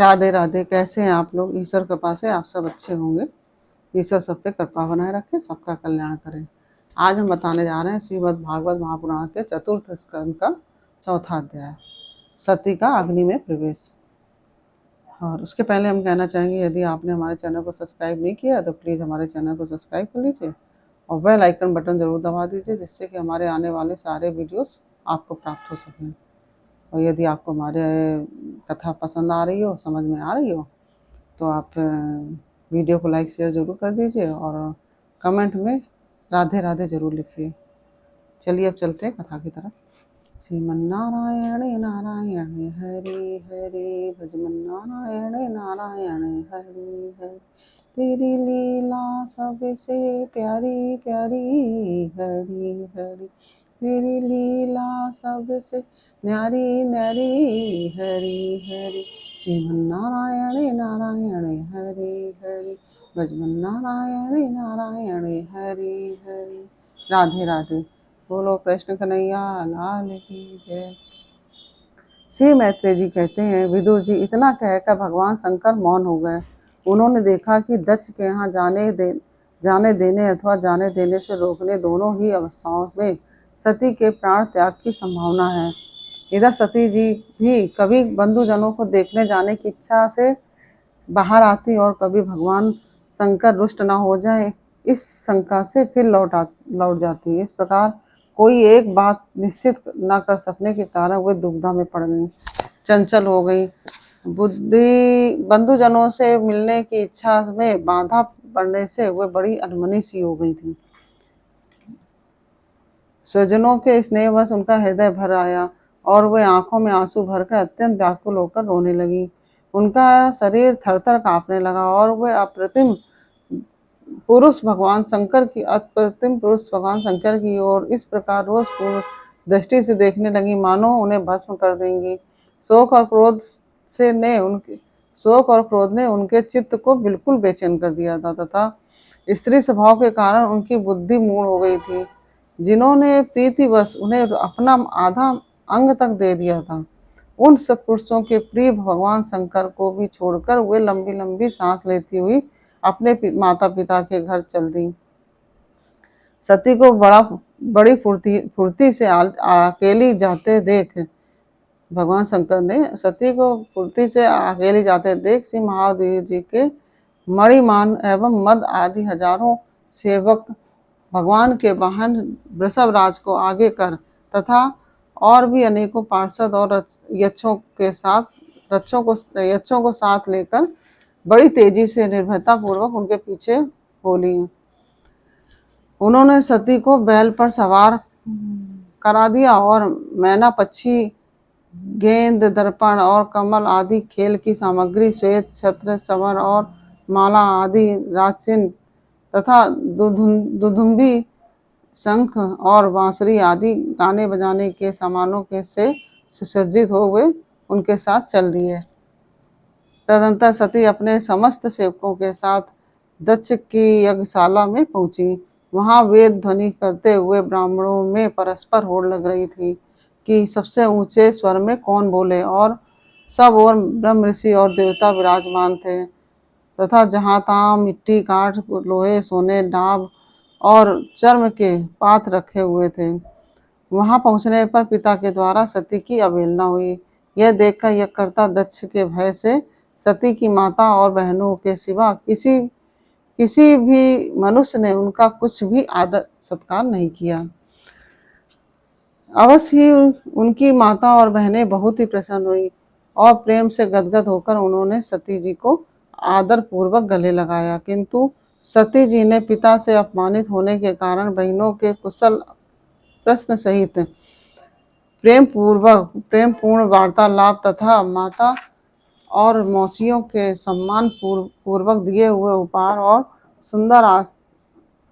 राधे राधे। कैसे हैं आप लोग? ईश्वर कृपा से आप सब अच्छे होंगे। ईश्वर सब पे कृपा बनाए रखे, सबका कल्याण करे। आज हम बताने जा रहे हैं श्रीमद् भागवत महापुराण के चतुर्थ स्कंद का चौथा अध्याय, सती का अग्नि में प्रवेश। और उसके पहले हम कहना चाहेंगे, यदि आपने हमारे चैनल को सब्सक्राइब नहीं किया तो प्लीज़ हमारे चैनल को सब्सक्राइब कर लीजिए और बेल आइकन बटन ज़रूर दबा दीजिए, जिससे कि हमारे आने वाले सारे वीडियोस आपको प्राप्त हो सकें। और यदि आपको हमारे कथा पसंद आ रही हो, समझ में आ रही हो, तो आप वीडियो को लाइक शेयर ज़रूर कर दीजिए और कमेंट में राधे राधे ज़रूर लिखिए। चलिए अब चलते हैं कथा की तरफ। श्रीमन्नारायण नारायण हरे हरे, भजमन्नारायण नारायण हरे हरे। तेरी लीला सबसे प्यारी प्यारी हरी हरी, तेरी लीला सबसे न्यारी न्यारी हरी हरी। श्रीमन्नारायण नारायण हरे हरे, भजमन्नारायण नारायण हरे हरे। राधे राधे। बोलो कृष्ण कन्हैया लाल की जय। श्री मैत्रेय जी कहते हैं, विदुर जी, इतना कहकर भगवान शंकर मौन हो गए। उन्होंने देखा कि दक्ष के यहाँ जाने देने अथवा जाने देने से रोकने, दोनों ही अवस्थाओं में सती के प्राण त्याग की संभावना है। इधर सती जी भी कभी बंधुजनों को देखने जाने की इच्छा से बाहर आती और कभी भगवान शंकर रुष्ट न हो जाए, इस शंका से फिर लौट जाती। इस प्रकार कोई एक बात निश्चित न कर सकने के कारण वे दुविधा में पड़ गई, चंचल हो गई। बंधुजनों से मिलने की इच्छा में बाधा पड़ने से वे बड़ी अनमनी सी हो गई थी। स्वजनों के स्नेहवश उनका हृदय भर आया और वे आंखों में आंसू भरकर अत्यंत व्याकुल होकर रोने लगी। उनका शरीर थरथर कांपने लगा और वे अप्रतिम पुरुष भगवान शंकर की ओर इस प्रकार रोषपूर्ण दृष्टि से देखने लगी, मानो उन्हें भस्म कर देंगी। शोक और क्रोध ने उनके चित्त को बिल्कुल बेचैन कर दिया था तथा स्त्री स्वभाव के कारण उनकी बुद्धि मूढ़ हो गई थी। जिन्होंने प्रीतिवश उन्हें अपना आधा अंग तक दे दिया था, उन सत्पुरुषों के प्रिय भगवान शंकर को भी छोड़कर वे लंबी लंबी सांस लेती हुई अपने माता पिता के घर चल दी। सती को बड़ी फुर्ती से अकेली जाते देख भगवान शंकर ने सती को फुर्ती से अकेली जाते देख श्री महादेव जी के मणिमान एवं मद आदि हजारों सेवक भगवान के वाहन वृषभ राज को आगे कर तथा और भी अनेकों पार्षद और यक्षों को साथ लेकर बड़ी तेजी से निर्भयता पूर्वक उनके पीछे हो लिए। उन्होंने सती को बैल पर सवार करा दिया और मैना पक्षी, गेंद, दर्पण और कमल आदि खेल की सामग्री, श्वेत छत्र, समर और माला आदि राजचिन्ह तथा दुदुम्बी, शंख और बांसुरी आदि गाने बजाने के सामानों के से सुसज्जित हो गए उनके साथ चल दिए। तदंतर सती अपने समस्त सेवकों के साथ दक्ष की यज्ञशाला में पहुंची। वहां वेद ध्वनि करते हुए ब्राह्मणों में परस्पर होड़ लग रही थी कि सबसे ऊंचे स्वर में कौन बोले, और सब और ब्रह्म ऋषि और देवता विराजमान थे तथा जहां तहां मिट्टी, काठ, लोहे, सोने, डाब और चर्म के पात्र रखे हुए थे। वहां पहुंचने पर पिता के द्वारा सती की अवहेलना हुई। यह देखकर यज्ञकर्ता दक्ष के भय से सती की माता और बहनों के सिवा किसी भी मनुष्य ने उनका कुछ भी आदर सत्कार नहीं किया। अवश्य ही उनकी माता और बहनें बहुत ही प्रसन्न हुई और प्रेम से गदगद होकर उन्होंने सती जी को आदर पूर्वक गले लगाया, किंतु सती जी ने पिता से अपमानित होने के कारण बहनों के कुशल प्रश्न सहित प्रेमपूर्ण वार्तालाप तथा माता और मौसियों के सम्मान पूर्वक दिए हुए उपहार और सुंदर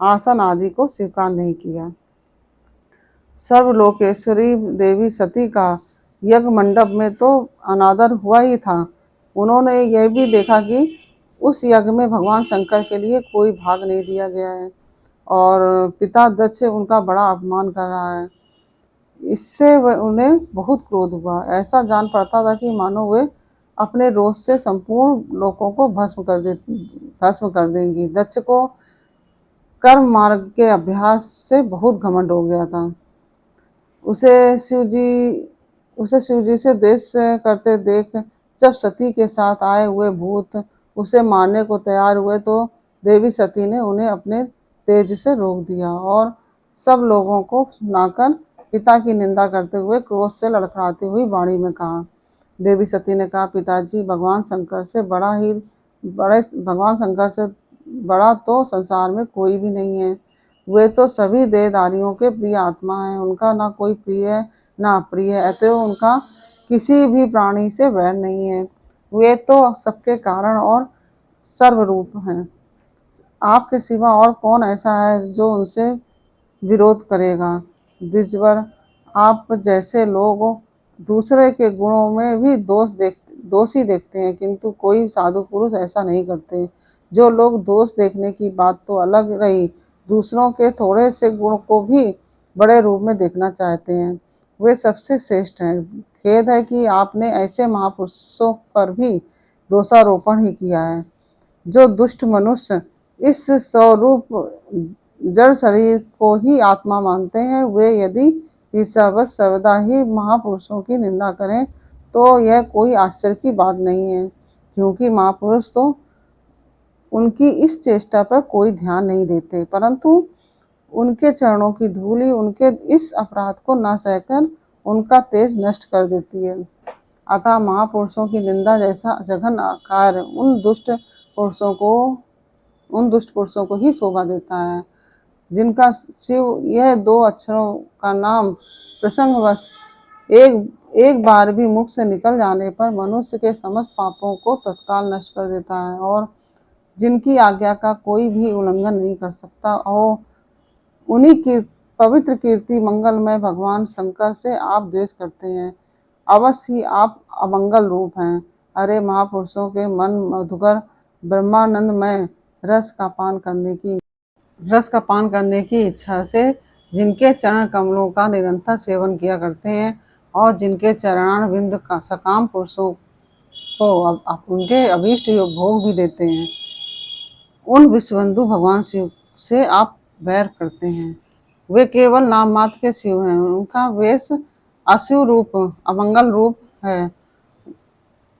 आसन आदि को स्वीकार नहीं किया। सर्वलोकेश्वरी देवी सती का यज्ञ मंडप में तो अनादर हुआ ही था, उन्होंने यह भी देखा कि उस यज्ञ में भगवान शंकर के लिए कोई भाग नहीं दिया गया है और पिता दक्ष उनका बड़ा अपमान कर रहा है। इससे उन्हें बहुत क्रोध हुआ। ऐसा जान पड़ता था कि मानो वे अपने रोष से संपूर्ण लोगों को भस्म कर देंगी। दक्ष को कर्म मार्ग के अभ्यास से बहुत घमंड हो गया था। उसे शिव जी से द्वेष करते देख जब सती के साथ आए हुए भूत उसे मारने को तैयार हुए तो देवी सती ने उन्हें अपने तेज से रोक दिया और सब लोगों को सुनाकर पिता की निंदा करते हुए क्रोध से लड़खड़ाती हुई वाणी में कहा। देवी सती ने कहा, पिताजी, भगवान शंकर से बड़ा तो संसार में कोई भी नहीं है। वे तो सभी देहधारियों के प्रिय आत्मा हैं। उनका ना कोई प्रिय है ना अप्रिय है, अतएव उनका किसी भी प्राणी से वैर नहीं है। वे तो सबके कारण और सर्वरूप हैं। आपके सिवा और कौन ऐसा है जो उनसे विरोध करेगा। द्विजवर, आप जैसे लोग दूसरे के गुणों में भी दोष ही देखते हैं, किंतु कोई साधु पुरुष ऐसा नहीं करते। जो लोग दोष देखने की बात तो अलग रही, दूसरों के थोड़े से गुण को भी बड़े रूप में देखना चाहते हैं, वे सबसे श्रेष्ठ हैं। खेद है कि आपने ऐसे महापुरुषों पर भी दोषारोपण ही किया है। जो दुष्ट मनुष्य इस स्वरूप जड़ शरीर को ही आत्मा मानते हैं, वे यदि ईर्ष्यावश सर्वदा ही महापुरुषों की निंदा करें तो यह कोई आश्चर्य की बात नहीं है, क्योंकि महापुरुष तो उनकी इस चेष्टा पर कोई ध्यान नहीं देते, परंतु उनके चरणों की धूलि उनके इस अपराध को न सहकर उनका तेज नष्ट कर देती है। अतः महापुरुषों की निंदा जैसा जघन्य कार्य उन दुष्ट पुरुषों को ही शोभा देता है, जिनका शिव यह दो अक्षरों का नाम प्रसंगवश एक बार भी मुख से निकल जाने पर मनुष्य के समस्त पापों को तत्काल नष्ट कर देता है और जिनकी आज्ञा का कोई भी उल्लंघन नहीं कर सकता। और उन्हीं की पवित्र कीर्ति मंगलमय भगवान शंकर से आप द्वेष करते हैं। अवश्य ही आप अमंगल रूप हैं। अरे महापुरुषों के मन मधुकर ब्रह्मानंदमय रस का पान करने की इच्छा से जिनके चरण कमलों का निरंतर सेवन किया करते हैं और जिनके चरणारविंद का सकाम पुरुषों को उनके अभीष्ट भोग भी देते हैं, उन विश्वबंधु भगवान शिव से आप वैर करते हैं। वे केवल नाम मात्र के शिव हैं। उनका वेश अशिव रूप, अमंगल रूप है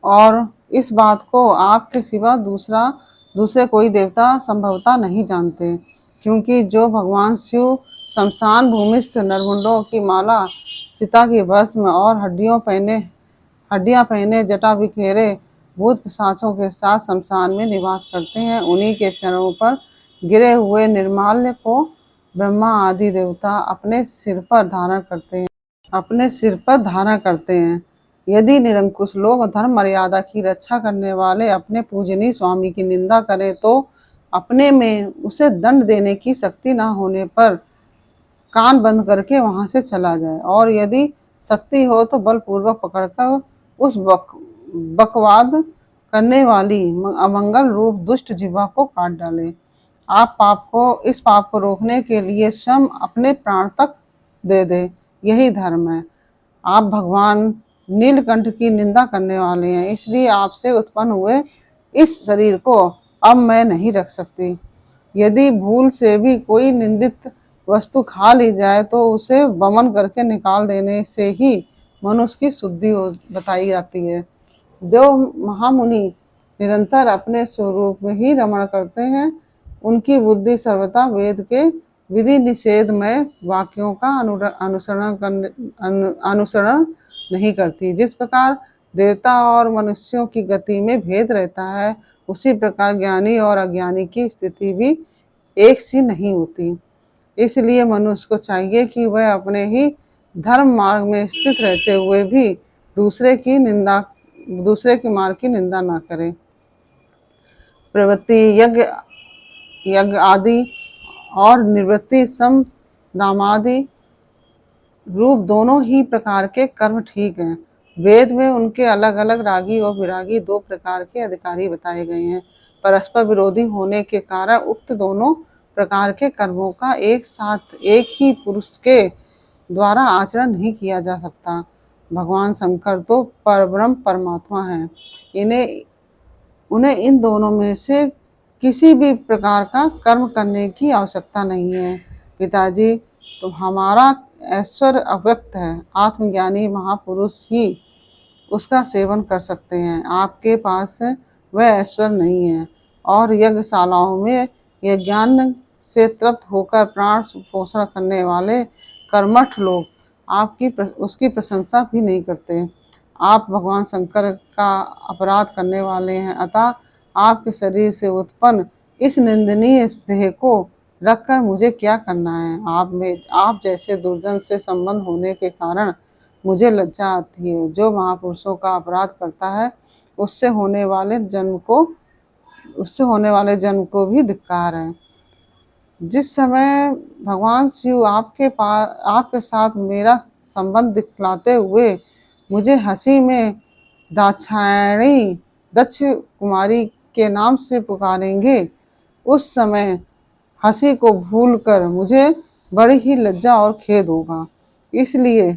और इस बात को आपके सिवा दूसरे कोई देवता संभवतः नहीं जानते, क्योंकि जो भगवान शिव शमशान भूमिस्थ नरमुंडों की माला, चिता की भस्म और हड्डियां पहने जटा बिखेरे भूत पिशाचों के साथ शमशान में निवास करते हैं, उन्हीं के चरणों पर गिरे हुए निर्माल्य को ब्रह्मा आदि देवता अपने सिर पर धारण करते हैं। यदि निरंकुश लोग धर्म मर्यादा की रक्षा करने वाले अपने पूजनीय स्वामी की निंदा करें तो अपने में उसे दंड देने की शक्ति न होने पर कान बंद करके वहां से चला जाए, और यदि शक्ति हो तो बलपूर्वक पकड़कर उस बकवाद करने वाली अमंगल रूप दुष्ट जिह्वा को काट डाले। इस पाप को रोकने के लिए स्वयं अपने प्राण तक दे दे, यही धर्म है। आप भगवान नीलकंठ की निंदा करने वाले हैं, इसलिए आपसे उत्पन्न हुए इस शरीर को अब मैं नहीं रख सकती। यदि भूल से भी कोई निंदित वस्तु खा ली जाए तो उसे वमन करके निकाल देने से ही मनुष्य की शुद्धि बताई जाती है। जो महामुनि निरंतर अपने स्वरूप में ही रमण करते हैं, उनकी बुद्धि सर्वथा वेद के विधि निषेधमय वाक्यों का अनुसरण नहीं करती। जिस प्रकार देवता और मनुष्यों की गति में भेद रहता है, उसी प्रकार ज्ञानी और अज्ञानी की स्थिति भी एक सी नहीं होती। इसलिए मनुष्य को चाहिए कि वह अपने ही धर्म मार्ग में स्थित रहते हुए भी दूसरे के मार्ग की निंदा न करे। प्रवृत्ति यज्ञ आदि और निवृत्ति सम दामादि रूप दोनों ही प्रकार के कर्म ठीक हैं। वेद में उनके अलग अलग रागी और विरागी दो प्रकार के अधिकारी बताए गए हैं। परस्पर विरोधी होने के कारण उक्त दोनों प्रकार के कर्मों का एक साथ एक ही पुरुष के द्वारा आचरण नहीं किया जा सकता। भगवान शंकर तो परब्रह्म परमात्मा हैं। इन्हें उन्हें इन दोनों में से किसी भी प्रकार का कर्म करने की आवश्यकता नहीं है। पिताजी, तो हमारा ऐश्वर्य अव्यक्त है। आत्मज्ञानी महापुरुष ही उसका सेवन कर सकते हैं। आपके पास वह ऐश्वर्य नहीं है। और यज्ञशालाओं में यज्ञान से तृप्त होकर प्राण पोषण करने वाले कर्मठ लोग उसकी प्रशंसा भी नहीं करते। आप भगवान शंकर का अपराध करने वाले हैं, अतः आपके शरीर से उत्पन्न इस निंदनीय देह को रखकर मुझे क्या करना है। आप जैसे दुर्जन से संबंध होने के कारण मुझे लज्जा आती है। जो महापुरुषों का अपराध करता है उससे होने वाले जन्म को भी धिक्कार है। जिस समय भगवान शिव आपके साथ मेरा संबंध दिखलाते हुए मुझे हंसी में दाक्षायणी दक्ष कुमारी के नाम से पुकारेंगे, उस समय हंसी को भूलकर मुझे बड़ी ही लज्जा और खेद होगा। इसलिए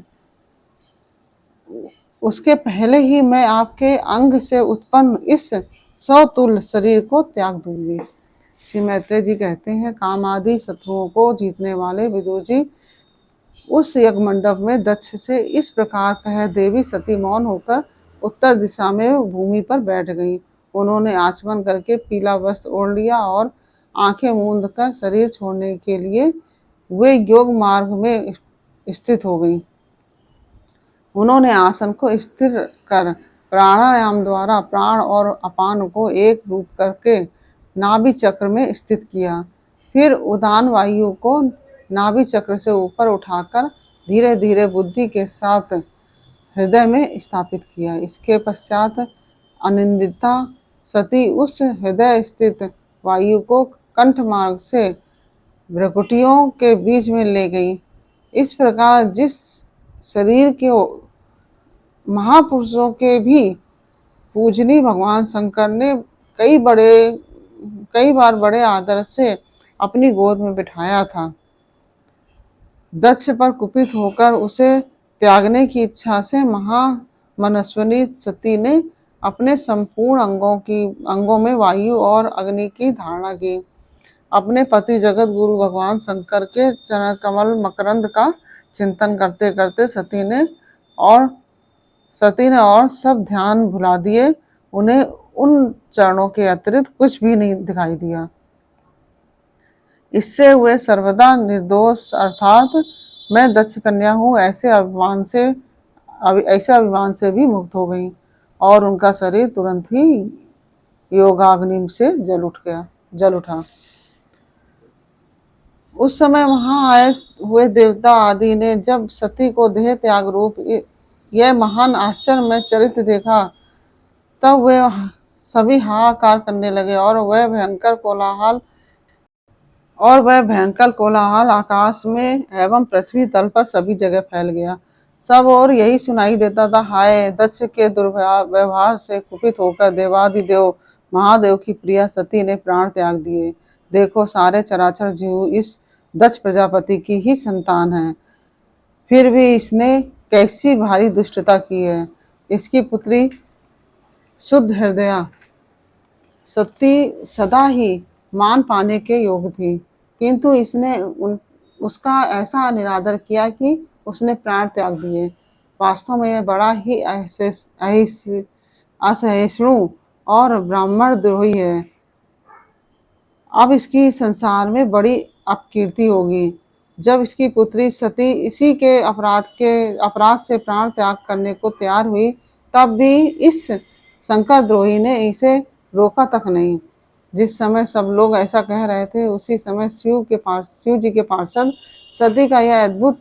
उसके पहले ही मैं आपके अंग से उत्पन्न इस सौतुल्य शरीर को त्याग दूंगी। श्री मैत्रेय जी कहते हैं, काम आदि शत्रुओं को जीतने वाले विदुर जी उस यज्ञ मंडप में दक्ष से इस प्रकार कह देवी सती मौन होकर उत्तर दिशा में भूमि पर बैठ गई। उन्होंने आचमन करके पीला वस्त्र ओढ़ लिया और आंखें मूंद कर शरीर छोड़ने के लिए वे योग मार्ग में स्थित हो गई। उन्होंने आसन को स्थिर कर प्राणायाम द्वारा प्राण और अपान को एक रूप करके नाभि चक्र में स्थित किया। फिर उदान वायु को नाभि चक्र से ऊपर उठाकर धीरे धीरे बुद्धि के साथ हृदय में स्थापित किया। इसके पश्चात अनिंदिता सती उस हृदय स्थित वायु को कंठ मार्ग से भ्रकुटियों के बीच में ले गई। इस प्रकार जिस शरीर के महापुरुषों के भी पूजनीय भगवान शंकर ने कई बार बड़े आदर से अपनी गोद में बिठाया था, दक्ष पर कुपित होकर उसे त्यागने की इच्छा से महामनस्विनी सती ने अपने संपूर्ण अंगों में वायु और अग्नि की धारणा की। अपने पति जगत गुरु भगवान शंकर के चरण कमल मकरंद का चिंतन करते करते सती ने और सब ध्यान भुला दिए। उन्हें उन चरणों के अतिरिक्त कुछ भी नहीं दिखाई दिया। इससे वे सर्वदा निर्दोष अर्थात मैं दक्ष कन्या हूँ ऐसे अभिमान से भी मुक्त हो गई और उनका शरीर तुरंत ही योगाग्नि से जल उठा। उस समय वहां आए हुए देवता आदि ने जब सती को देह त्याग रूप यह महान आश्चर्यमय चरित्र देखा, तब वे सभी हाहाकार करने लगे और वह भयंकर कोलाहल आकाश में एवं पृथ्वी तल पर सभी जगह फैल गया। सब और यही सुनाई देता था, हाय दक्ष के दुर्व्यवहार से कुपित होकर देवादिदेव महादेव की प्रिया सती ने प्राण त्याग दिए। देखो, सारे चराचर जीव इस दक्ष प्रजापति की ही संतान है, फिर भी इसने कैसी भारी दुष्टता की है। इसकी पुत्री शुद्ध हृदया सती सदा ही मान पाने के योग्य थी, किंतु इसने उसका ऐसा निरादर किया कि उसने प्राण त्याग दिए। वास्तव में यह बड़ा ही असहिष्णु और ब्राह्मण द्रोही है। अब इसकी संसार में बड़ी अपकीर्ति होगी। जब इसकी पुत्री सती इसी के अपराध से प्राण त्याग करने को तैयार हुई, तब भी इस शंकर द्रोही ने इसे रोका तक नहीं। जिस समय सब लोग ऐसा कह रहे थे, उसी समय शिव जी के पार्षद सती का यह अद्भुत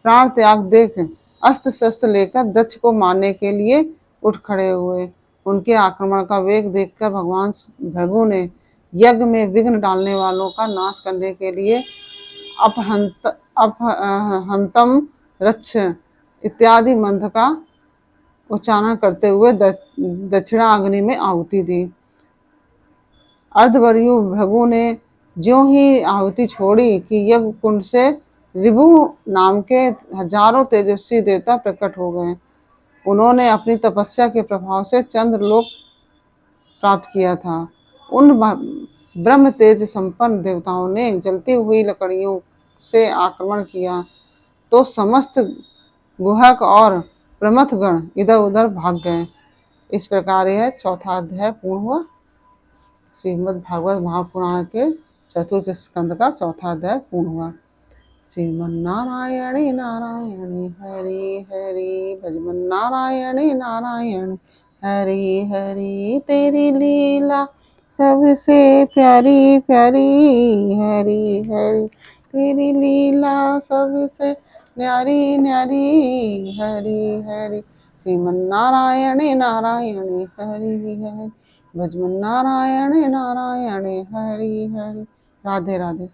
प्राण त्याग देख अस्त्र शस्त्र लेकर दक्ष को मारने के लिए उठ खड़े हुए। उनके आक्रमण का वेग देखकर भगवान भृगु ने यज्ञ में विघ्न डालने वालों का नाश करने के लिए अपहंतम रक्ष इत्यादि मंत्र का उच्चारण करते हुए दक्षिणा अग्नि में आहुति दी। अर्धवर्यु भृगु ने ज्यों ही आहुति छोड़ी कि यज्ञ कुंड से ऋभु नाम के हजारों तेजस्वी देवता प्रकट हो गए। उन्होंने अपनी तपस्या के प्रभाव से चंद्रलोक प्राप्त किया था। उन ब्रह्म तेज संपन्न देवताओं ने जलती हुई लकड़ियों से आक्रमण किया तो समस्त गुहक और प्रमथगण इधर उधर भाग गए। इस प्रकार यह चौथा अध्याय पूर्ण हुआ। श्रीमद् भागवत महापुराण के चतुर्थ स्कंद का चौथा अध्याय पूर्ण हुआ। श्रीमन्नारायणे नारायणे हरि हरि भजमन्नारायणे नारायण हरि हरि। तेरी लीला सबसे प्यारी प्यारी हरि हरि। तेरी लीला सबसे न्यारी न्यारी हरि हरि। श्रीमन्नारायणे नारायणे हरि हरि भजमन्नारायणे नारायणे हरि हरि। राधे राधे।